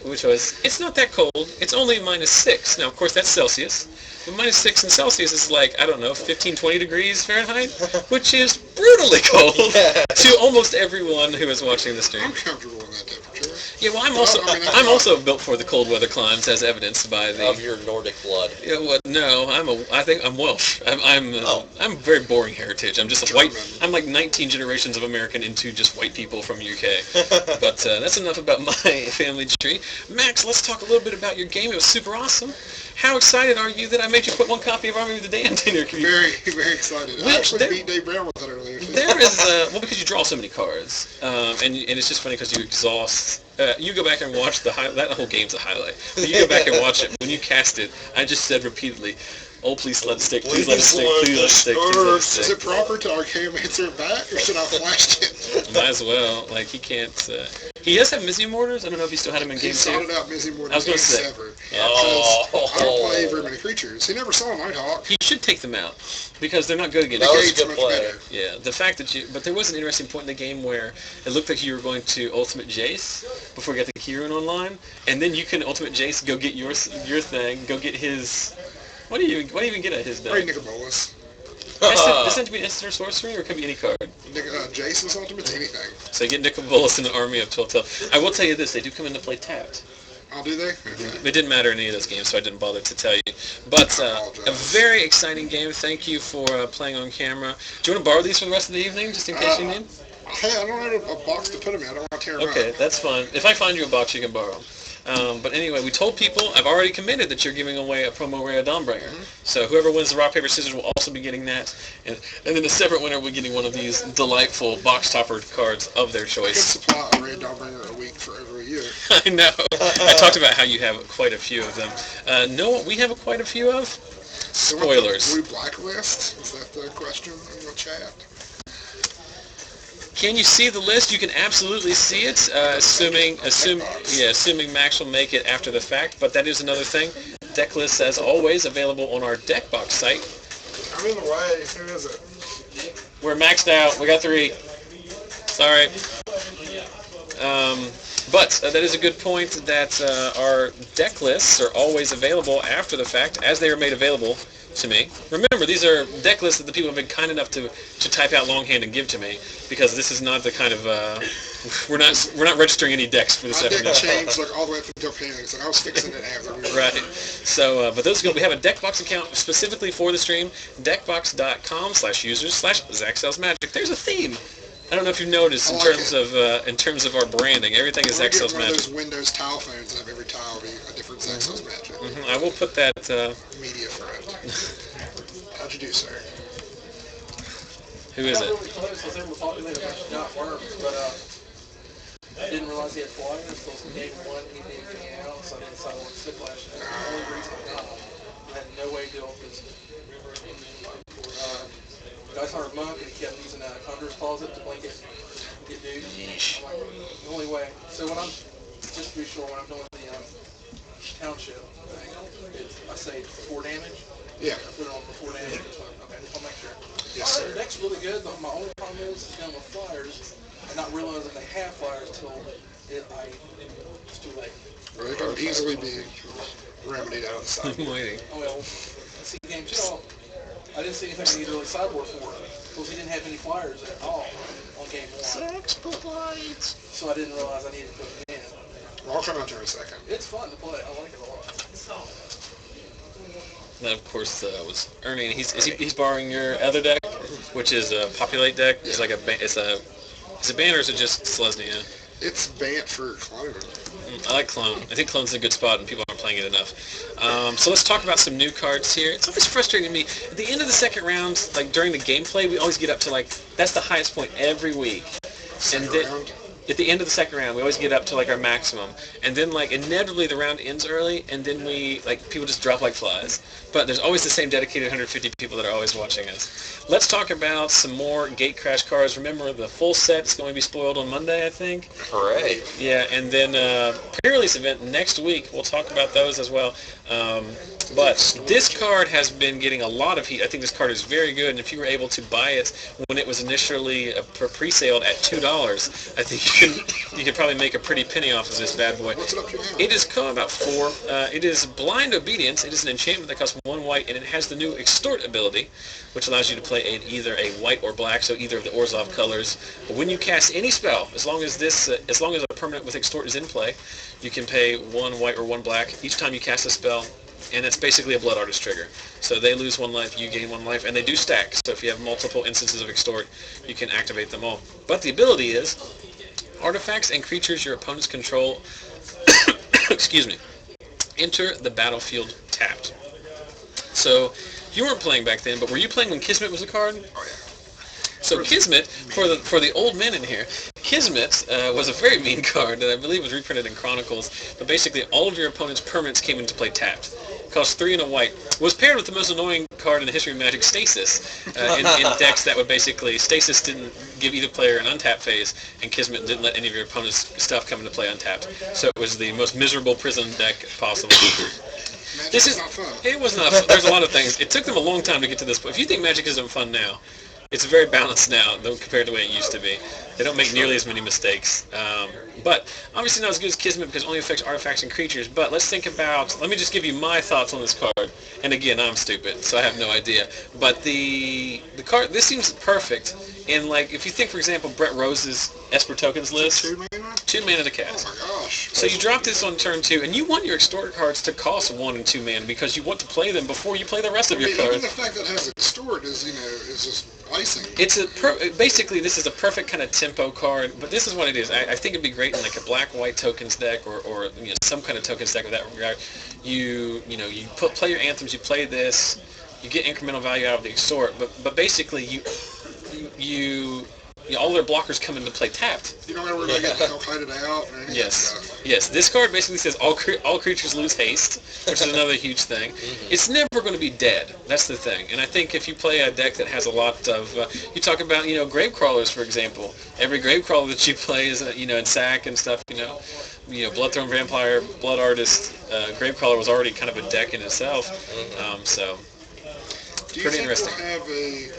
which was, it's not that cold. It's only -6. Now, of course, that's Celsius. But -6 in Celsius is like, I don't know, 15, 20 degrees Fahrenheit, which is brutally cold to almost everyone who is watching the stream. I'm comfortable in that temperature. Yeah, well, I'm also built for the cold weather climes, as evidenced by the... Of your Nordic blood. Yeah, well, no, I think I'm Welsh. I'm very boring heritage. I'm just a white... I'm like 19 generations of American into just white people from UK. But that's enough about my family tree. Max, let's talk a little bit about your game. It was super awesome. How excited are you that I made you put 1 copy of Army of the Damned in your computer? Very, very excited. I actually beat Dave Brown with that earlier. There is, well, because you draw so many cards, and it's just funny because you exhaust. You go back and watch that whole game's a highlight. But you go back and watch it. When you cast it, I just said repeatedly, "Oh, please let it stick. Please let it stick. Please let it stick. Please let it stick." Is it proper to archaeomancer it back, or should I flash it? Might as well. Like he can't He does have Mizzy Mortars. I don't know if he still had him in He game sounded 2. out Mizzy more I than was gonna Game say. Sever. Yeah. I don't play very many creatures. He never saw Nighthawk. He should take them out because they're not good against That was a Negate's good much play. better. Yeah, the fact that but there was an interesting point in the game where it looked like you were going to Ultimate Jace before you got the Kieran online, and then you can Ultimate Jace go get your thing, go get his. What do you even get at his deck? Probably Nicobolus. Does it to be instant or sorcery, or it can be any card? Jason's Ultimate's anything. So you get Nicol Bolas in an army of 12. I will tell you this: they do come into play tapped. Oh, do they? Okay. It didn't matter in any of those games, so I didn't bother to tell you. But a very exciting game. Thank you for playing on camera. Do you want to borrow these for the rest of the evening, just in case you need? Hey, I don't have a box to put them in. I don't want to tear them Okay, up. that's fine. If I find you a box, you can borrow them. But anyway, we told people, I've already committed that you're giving away a promo rare Dawnbringer. So whoever wins the rock, paper, scissors will also be getting that. And then the separate winner will be getting one of these delightful box topper cards of their I could choice. supply a red Dawnbringer a week for over a year. I know. I talked about how you have quite a few of them. Know what we have quite a few of? So what, the Spoilers. blue blacklist? Is that the question in the chat? Can you see the list? You can absolutely see it, assuming Maxx will make it after the fact. But that is another thing. Deck lists, as always, available on our deck box site. I'm in the way. Who is it? We're maxed out. We got 3. Sorry. But that is a good point that our deck lists are always available after the fact, as they are made available to me. Remember, these are deck lists that the people have been kind enough to type out longhand and give to me, because this is not the kind of we're not registering any decks for this My deck FNM. changed like all the way up until Phoenix, and I was fixing it after. Right. So, but those we have a Deckbox account specifically for the stream. Deckbox.com/users/ZachSellsMagic. There's a theme. I don't know if you've noticed in terms of our branding, everything is We're Zach Sells getting one of Magic. those Windows tile phones and have every tile be a different Zach Sells Magic. I will put that. Media friend. How'd you do, sir? Who is Got it? really close. I was able to populate a bunch of giant worms, but I didn't realize he had flyers until game 1. He didn't get me out, so I decided to stick last year. The only reason I got him, I had no way to deal with this. Guy's hired monk, and he kept using a Conjurer's Closet to blanket get dude. I'm like, the only way. So when I'm, just to be sure, when I'm doing the township thing, I say 4 damage. Yeah. I put it on for 4 damage. Okay, I'll make sure. Yes, sir. The deck's really good, but my only problem is dealing with flyers and not realizing they have flyers until it's too late. Well, it can easily be remedied out of the side. I'm waiting. Oh well, see game 2, I didn't see anything I needed really sideboard for because he didn't have any flyers at all on game 1. So I didn't realize I needed to put it in. Well, I'll come out there in a second. It's fun to play. I like it a lot. That of course was Ernie. He's borrowing your other deck, which is a populate deck. It's like it's a ban, or is it just Selesnya? It's Bant for clone. I like Clone. I think Clone's a good spot, and people aren't playing it enough. So let's talk about some new cards here. It's always frustrating to me. At the end of the second round, like during the gameplay, we always get up to that's the highest point every week. Second then, round. at the end of the second round, we always get up to our maximum, and then inevitably the round ends early, and then people just drop like flies. But there's always the same dedicated 150 people that are always watching us. Let's talk about some more Gate Crash cards. Remember, the full set is going to be spoiled on Monday, I think. Hooray. Yeah, and then pre-release event next week. We'll talk about those as well. But this card has been getting a lot of heat. I think this card is very good, and if you were able to buy it when it was initially pre-saled at $2, I think you could probably make a pretty penny off of this bad boy. What's it up to now? It is about 4. It is Blind Obedience. It is an enchantment that costs 1 white, and it has the new Extort ability, which allows you to play either a white or black, so either of the Orzhov colors. But when you cast any spell, as long as a permanent with Extort is in play, you can pay 1 white or 1 black each time you cast a spell, and it's basically a Blood Artist trigger. So they lose 1 life, you gain 1 life, and they do stack. So if you have multiple instances of Extort, you can activate them all. But the ability is, artifacts and creatures your opponents control, excuse me, enter the battlefield tapped. So you weren't playing back then, but were you playing when Kismet was a card? Oh, yeah. So Kismet, for the old men in here, Kismet was a very mean card that I believe was reprinted in Chronicles, but basically all of your opponent's permanents came into play tapped. Cost 3 and a white. Was paired with the most annoying card in the history of Magic, Stasis, in decks that would basically, Stasis didn't give either player an untap phase, and Kismet didn't let any of your opponent's stuff come into play untapped. So it was the most miserable prison deck possible. Magic This is is not fun. It was not fun. There's a lot of things. It took them a long time to get to this point. If you think Magic isn't fun now, it's very balanced now though, compared to the way it used to be. They don't make nearly as many mistakes. But obviously not as good as Kismet because it only affects artifacts and creatures. But let's think about, let me just give you my thoughts on this card. And again, I'm stupid, so I have no idea. But the card, this seems perfect. And like, if you think, for example, Brett Rose's Esper Tokens list, 2 mana? 2 mana to Oh cast. my gosh. So you drop this on turn 2, and you want your Extort cards to cost 1 and 2 mana because you want to play them before you play the rest of your Even cards. the fact that it has Extort is, is just icing. It's basically this is a perfect kind of tempo card, but this is what it is. I think it'd be great in like a black-white tokens deck or some kind of tokens deck with that regard. You play your anthems, you play this, you get incremental value out of the Extort, but basically all their blockers come into play tapped. You don't ever get hide out or any of that Yes. stuff. Yes. This card basically says all creatures lose haste, which is another huge thing. It's never going to be dead. That's the thing. And I think if you play a deck that has a lot of, you talk about, grave crawlers, for example. Every grave crawler that you play is, in sack and stuff, Bloodthorn Vampire, Blood Artist, grave crawler was already kind of a deck in itself. So, Do you pretty think interesting. we'll have a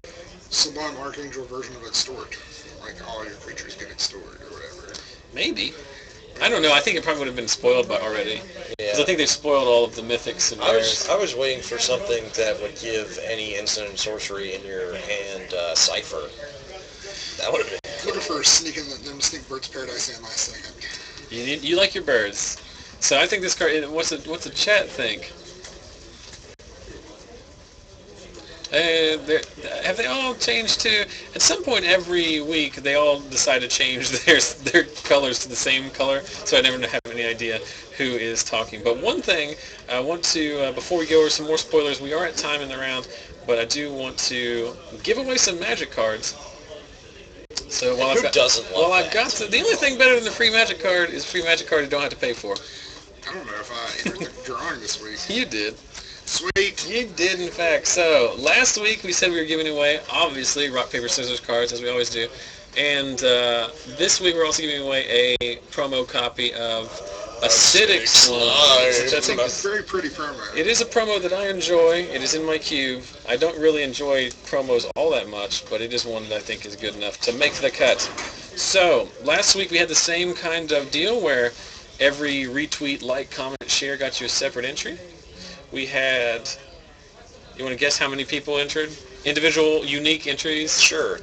Sublime Archangel version of Extort? Like all your creatures get Extort or whatever. Maybe. I don't know. I think it probably would have been spoiled by already. Because I think they've spoiled all of the mythics and rares. I was waiting for something that would give any instant and sorcery in your hand Cipher. That would have been Looking for Sneak Bird's Paradise in last second. You like your birds. So I think this card, what's the chat think? Have they all changed to? At some point every week, they all decide to change their colors to the same color. So I never have any idea who is talking. But one thing I want to, before we go over some more spoilers, we are at time in the round, but I do want to give away some Magic cards. So while Who doesn't love that? The only thing better than the free Magic card is a free Magic card you don't have to pay for. I don't know if I entered the drawing this week. You did. Sweet. You did, in fact. So, last week we said we were giving away, obviously, rock, paper, scissors cards, as we always do. And this week we're also giving away a promo copy of Acidic Slime. Which I think It's a very pretty promo. it is a promo that I enjoy. It is in my cube. I don't really enjoy promos all that much, but it is one that I think is good enough to make the cut. So, last week we had the same kind of deal where every retweet, like, comment, share got you a separate entry. We had, you want to guess how many people entered? Individual, unique entries? Sure.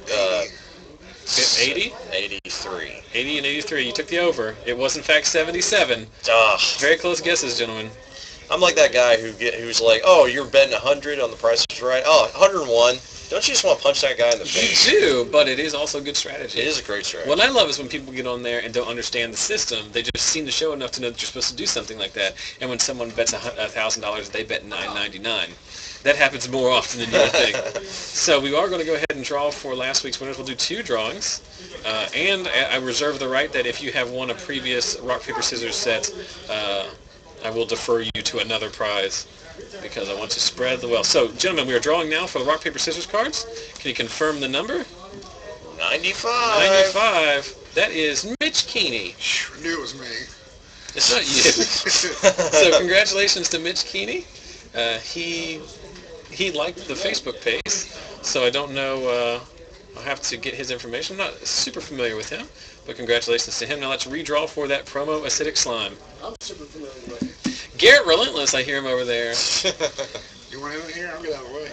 80? 83. 80 and 83. You took the over. It was, in fact, 77. Very close guesses, gentlemen. I'm like that guy who's like, oh, you're betting 100 on the Price is Right. Oh, 101. Don't you just want to punch that guy in the face? You do, but it is also good strategy. It is a great strategy. What I love is when people get on there and don't understand the system. They just seen the show enough to know that you're supposed to do something like that. And when someone bets $1,000, they bet $9.99. That happens more often than you would think. So we are going to go ahead and draw for last week's winners. We'll do 2 drawings. And I reserve the right that if you have won a previous rock, paper, scissors set, I will defer you to another prize because I want to spread the wealth. So, gentlemen, we are drawing now for the rock, paper, scissors cards. Can you confirm the number? 95. 95. That is Mitch Keeney. I knew it was me. It's not you. So congratulations to Mitch Keeney. He liked the Facebook page, so I don't know. I'll have to get his information. I'm not super familiar with him, but congratulations to him. Now let's redraw for that promo Acidic Slime. I'm super familiar with it. Garrett Relentless, I hear him over there. You want him in here? I'll get out of the way.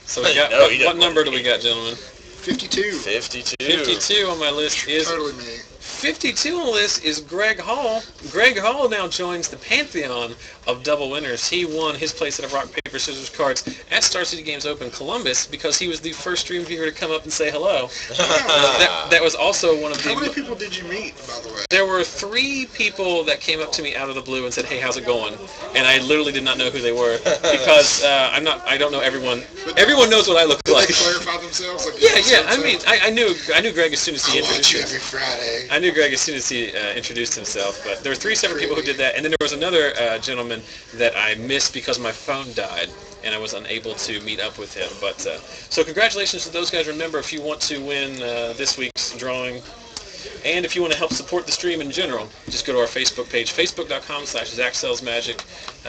So we got, No, he what doesn't number want do we got, gentlemen? 52. 52. 52 on my list is... Totally me. 52 on the list is Greg Hall. Greg Hall now joins the pantheon of double winners. He won his play set of rock, paper, scissors cards at Star City Games Open Columbus because he was the first stream viewer to come up and say hello. That was also one of the... How many people did you meet, by the way? There were 3 people that came up to me out of the blue and said, "Hey, how's it going?" And I literally did not know who they were because I don't know everyone. Everyone knows what I look Did like. they clarify themselves? Like, Yeah. I mean, I knew Greg as soon as he I watch introduced you himself. every Friday. I knew Greg as soon as he introduced himself, but there were 3 separate people who did that, and then there was another gentleman that I missed because my phone died. and I was unable to meet up with him. But so congratulations to those guys. Remember, if you want to win this week's drawing, and if you want to help support the stream in general, just go to our Facebook page, facebook.com/ZachSellsMagic.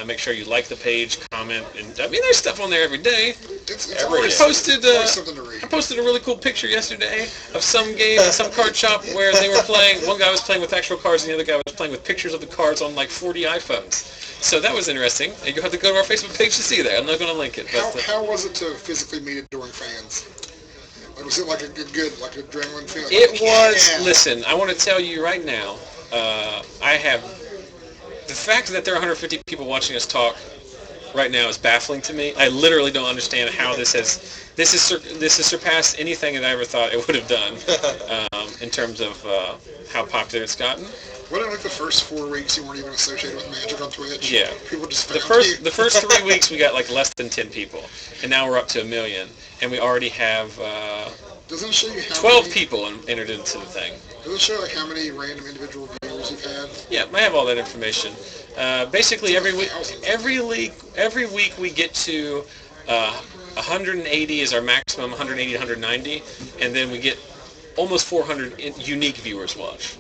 Make sure you like the page, comment, and I mean, there's stuff on there every day. It's I always posted something to read. I posted a really cool picture yesterday of some game, some card shop where they were playing. One guy was playing with actual cards, and the other guy was playing with pictures of the cards on like 40 iPhones. So that was interesting. And you have to go to our Facebook page to see that. I'm not going to link it. But, How was it to physically meet adoring fans? Like, was it like a good like adrenaline feeling? It Like, was. yeah. Listen, I want to tell you right now. I have the fact that there are 150 people watching us talk right now is baffling to me. I literally don't understand how this has surpassed anything that I ever thought it would have done in terms of how popular it's gotten. Wasn't it like the first 4 weeks you weren't even associated with Magic on Twitch? Yeah. People just The found you. first 3 weeks we got like less than 10 people, and now we're up to 1 million, and we already have Doesn't it show you how 12 many, people entered into the thing. Does it show like how many random individual viewers you've had? Yeah, I have all that information. Basically, every week we get to 180 is our maximum, 180 to 190, and then we get almost 400 unique viewers watch.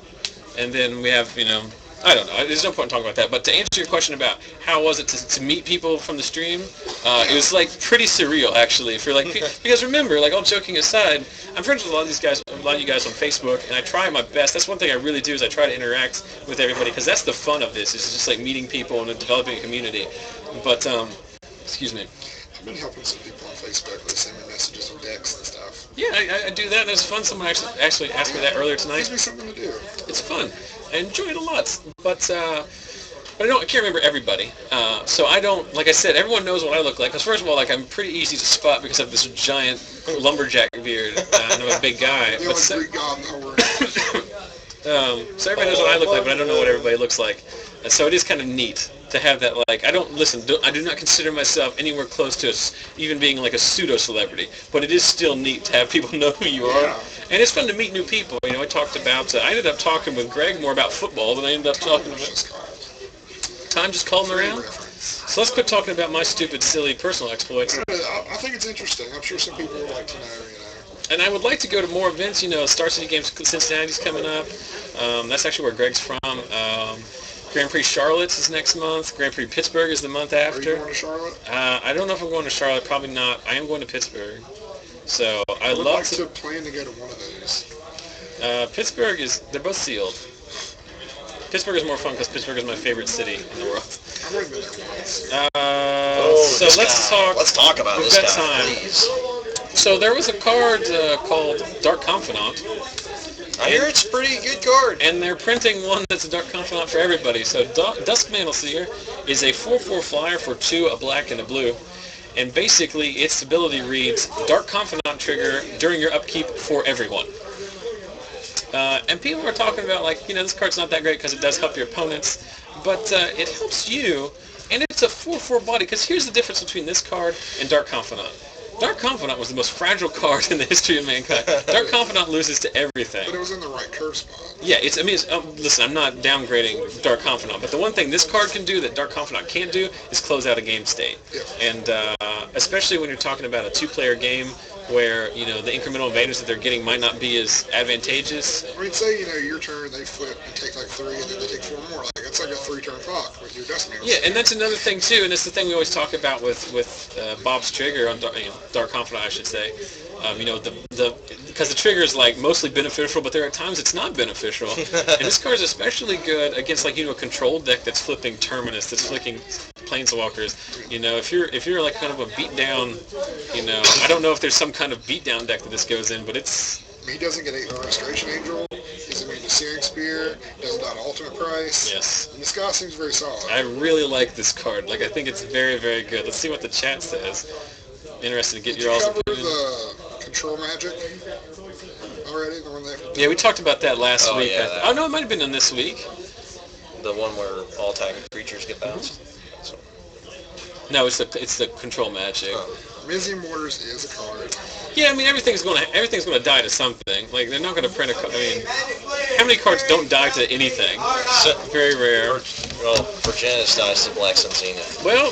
And then we have, I don't know. There's no point in talking about that. But to answer your question about how was it to meet people from the stream, it was like pretty surreal actually. If you're like, because remember, like all joking aside, I'm friends with a lot of you guys on Facebook, and I try my best. That's one thing I really do is I try to interact with everybody because that's the fun of this. Is just like meeting people and developing a community. But excuse me. I've been helping some people on Facebook. They send me messages with decks and stuff. Yeah, I do that, and it's fun. Someone actually asked me that earlier It tonight. gives me something to do. It's fun. I enjoy it a lot, but I can't remember everybody. So I don't, like I said, everyone knows what I look like. Because first of all, like I'm pretty easy to spot because I have this giant lumberjack beard, and I'm a big guy. The But only Greek god in the whole world. so everybody knows what I look like, but I don't know what everybody looks like. And so it is kind of neat to have that. Like I do not consider myself anywhere close to even being like a pseudo celebrity, but it is still neat to have people know who you are. Yeah. And it's fun to meet new people. I talked about. I ended up talking with Greg more about football than I ended up talking It's about. just called. Time just called him around. Reference. So let's quit talking about my stupid, silly personal exploits. I think it's interesting. I'm sure some people would like to know, And I would like to go to more events. Star City Games Cincinnati's coming up. That's actually where Greg's from. Grand Prix Charlotte's is next month. Grand Prix Pittsburgh is the month Are you after. going to Charlotte? I don't know if I'm going to Charlotte. Probably not. I am going to Pittsburgh. So I would love like to plan to go to one of those. Pittsburgh they're both sealed. Pittsburgh is more fun because Pittsburgh is my favorite city in the world. I've already been there once. So let's talk about We've this got guy, time. please. So there was a card called Dark Confidant, I hear it's a pretty good card. and they're printing one that's a Dark Confidant for everybody. So Dusk Mantle-Seer is a 4/4 flyer for 2, a black and a blue. And basically, its ability reads, Dark Confidant trigger during your upkeep for everyone. And people are talking about, like, this card's not that great because it does help your opponents, but it helps you, and it's a 4/4 body, because here's the difference between this card and Dark Confidant. Dark Confidant was the most fragile card in the history of mankind. Dark Confidant loses to everything. But it was in the right curve spot. Yeah, listen, I'm not downgrading Dark Confidant, but the one thing this card can do that Dark Confidant can't do is close out a game state. Yeah. And especially when you're talking about a 2-player game where, the incremental advantage that they're getting might not be as advantageous. I mean, say, your turn, they flip and take like 3, and then they take 4 more. Like, it's like a 3-turn clock with your Dust Mantle. Yeah, and that's another thing too, and it's the thing we always talk about with Bob's trigger on Dark Confidant, I should say. Because the trigger is like mostly beneficial, but there are times it's not beneficial. And this card is especially good against a control deck that's flipping Terminus, that's flicking Planeswalkers. If you're like kind of a beat down, I don't know if there's some kind of beat down deck that this goes in, but it's. He doesn't get a Restoration Angel. He's immune to Searing Spear. Doesn't die at ultimate price. Yes. And this guy seems very solid. I really like this card. Like, I think it's very, very good. Let's see what the chat says. Interested to get Did your you all's cover opinion. the Control Magic already? The one that. Yeah, we talked about that last week. yeah, that No, it might have been in this week. The one where all attacking creatures get bounced. No, it's the control magic. Mizium Mortars is a card. Yeah, I mean everything's gonna die to something. Like they're not gonna print how many cards don't die to anything? So, very rare. Well, for Janice dies to Black Sun Zenith. Well,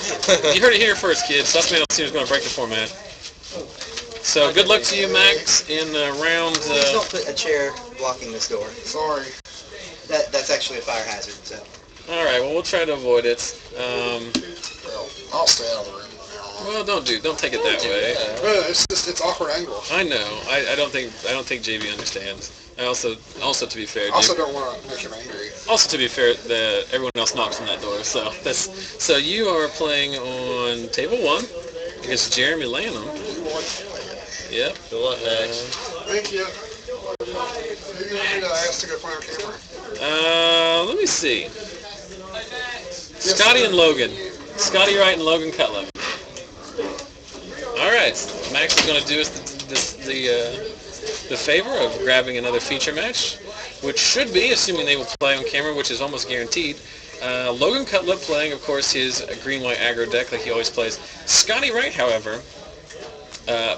you heard it here first, kids. Sussman LC is going to break the format. So good luck to you, Max, in round... Please don't put a chair blocking this door. Sorry. That's actually a fire hazard, so. All right, well, we'll try to avoid it. Well, I'll stay out of the room now. Well, don't take it that way. It's awkward angle. I know. I don't think JB understands. I also to be fair, I also don't want to make him angry. also to be fair, everyone else knocks on that door. So you are playing on table 1 against Jeremy Lanham. Yep. Good luck, Max. Thank you. Who you need to ask to go play on camera? Let me see. Scotty and Logan. Scotty Wright and Logan Cutler. All right. Max is going to do us the favor of grabbing another feature match, which should be, assuming they will play on camera, which is almost guaranteed. Logan Cutlip playing, of course, his green-white aggro deck like he always plays. Scotty Wright, however,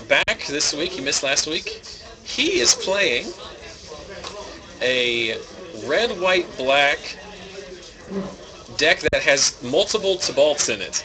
back this week. He missed last week. He is playing a red-white-black deck that has multiple Tibalts in it.